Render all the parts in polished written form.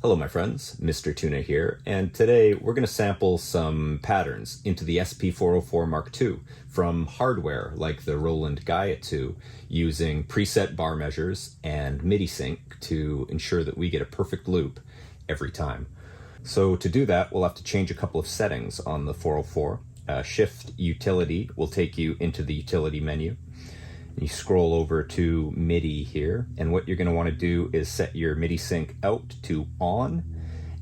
Hello my friends, Mr. Tuna here, and today we're going to sample some patterns into the SP404mk2 from hardware like the Roland Gaia 2 using preset bar measures and MIDI sync to ensure that we get a perfect loop every time. So to do that, we'll have to change a couple of settings on the 404. Shift Utility will take you into the Utility menu. You scroll over to MIDI here, and what you're going to want to do is set your MIDI sync out to on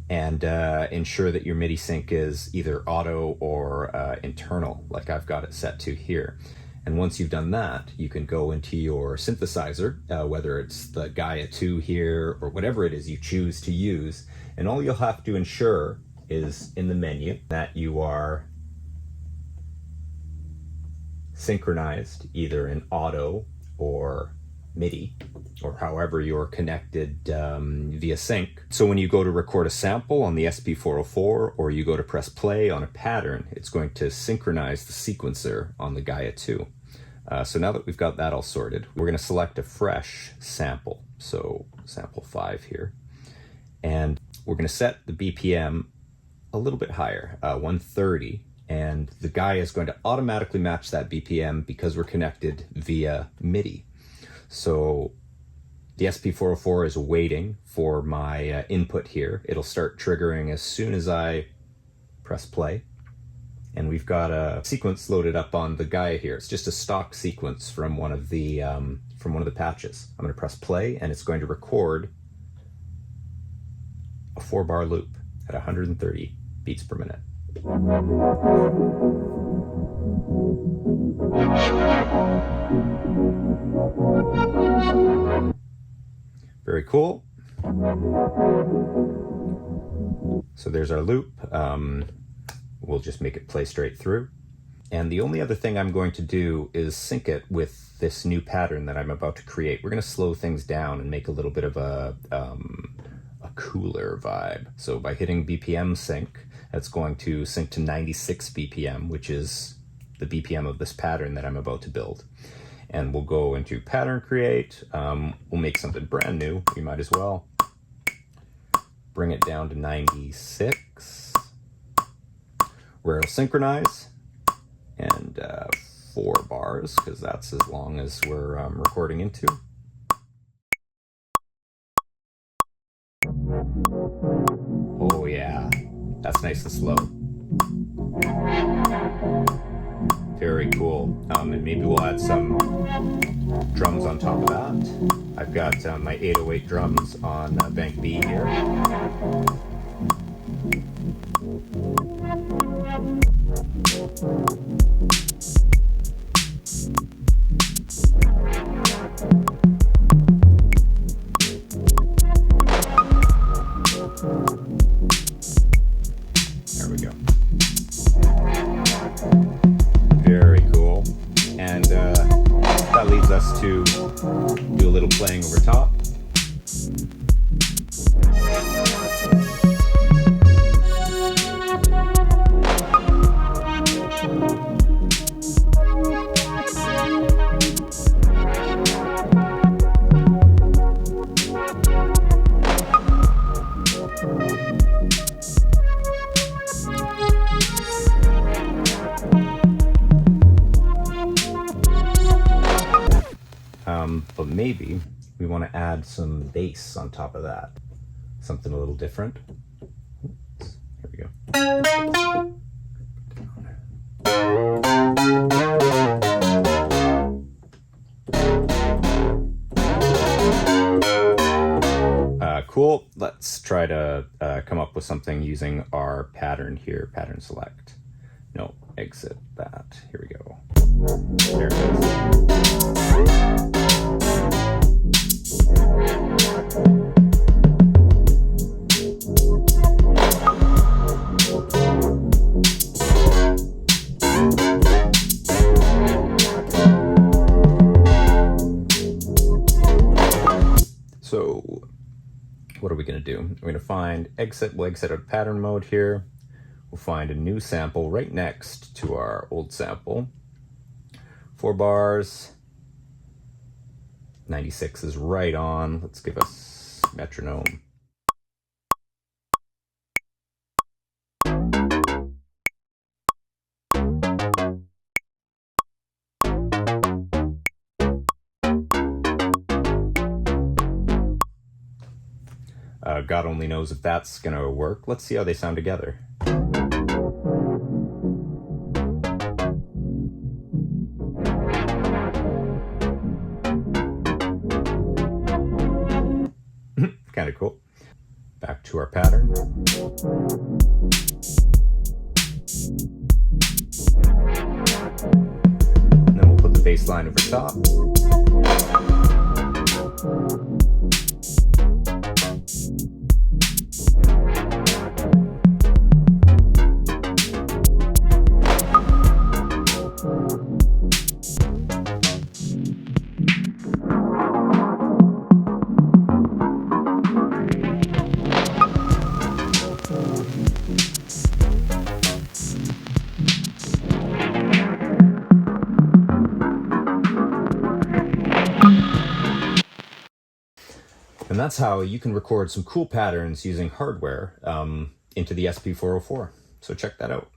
and ensure that your MIDI sync is either auto or internal, like I've got it set to here. And once you've done that, you can go into your synthesizer, whether it's the Gaia 2 here or whatever it is you choose to use, and all you'll have to ensure is in the menu that you are synchronized either in auto or MIDI, or however you're connected via sync. So when you go to record a sample on the SP404 or you go to press play on a pattern, it's going to synchronize the sequencer on the Gaia 2. So now that we've got that all sorted, we're going to select a fresh sample. So sample 5 here. And we're going to set the BPM a little bit higher, 130. And the Gaia is going to automatically match that BPM because we're connected via MIDI. So the SP404 is waiting for my input here. It'll start triggering as soon as I press play. And we've got a sequence loaded up on the Gaia here. It's just a stock sequence from one of the patches. I'm going to press play, and it's going to record a 4-bar loop at 130 beats per minute. Very cool. So there's our loop. We'll just make it play straight through. And the only other thing I'm going to do is sync it with this new pattern that I'm about to create. We're going to slow things down and make a little bit of a cooler vibe. So by hitting BPM sync, that's going to sync to 96 BPM, which is the BPM of this pattern that I'm about to build. And we'll go into pattern create. We'll make something brand new. We might as well bring it down to 96, where it'll synchronize, and 4 bars, because that's as long as we're recording into. Oh yeah, that's nice and slow. Very cool. And maybe we'll add some drums on top of that. I've got my 808 drums on bank B here. There we go. Very cool. And that leads us to do a little playing over top. But maybe we want to add some bass on top of that. Something a little different. Oops, here we go. Cool. Let's try to come up with something using our pattern here. Pattern select. No, exit that. Here we go. There it is. So what are we going to do? We're going to find exit. We'll exit out of pattern mode here. We'll find a new sample right next to our old sample. 4 bars. 96 is right on. Let's give us metronome. God only knows if that's going to work. Let's see how they sound together. Kind of cool. Back to our pattern. And then we'll put the bass line over top. And that's how you can record some cool patterns using hardware into the SP404. So check that out.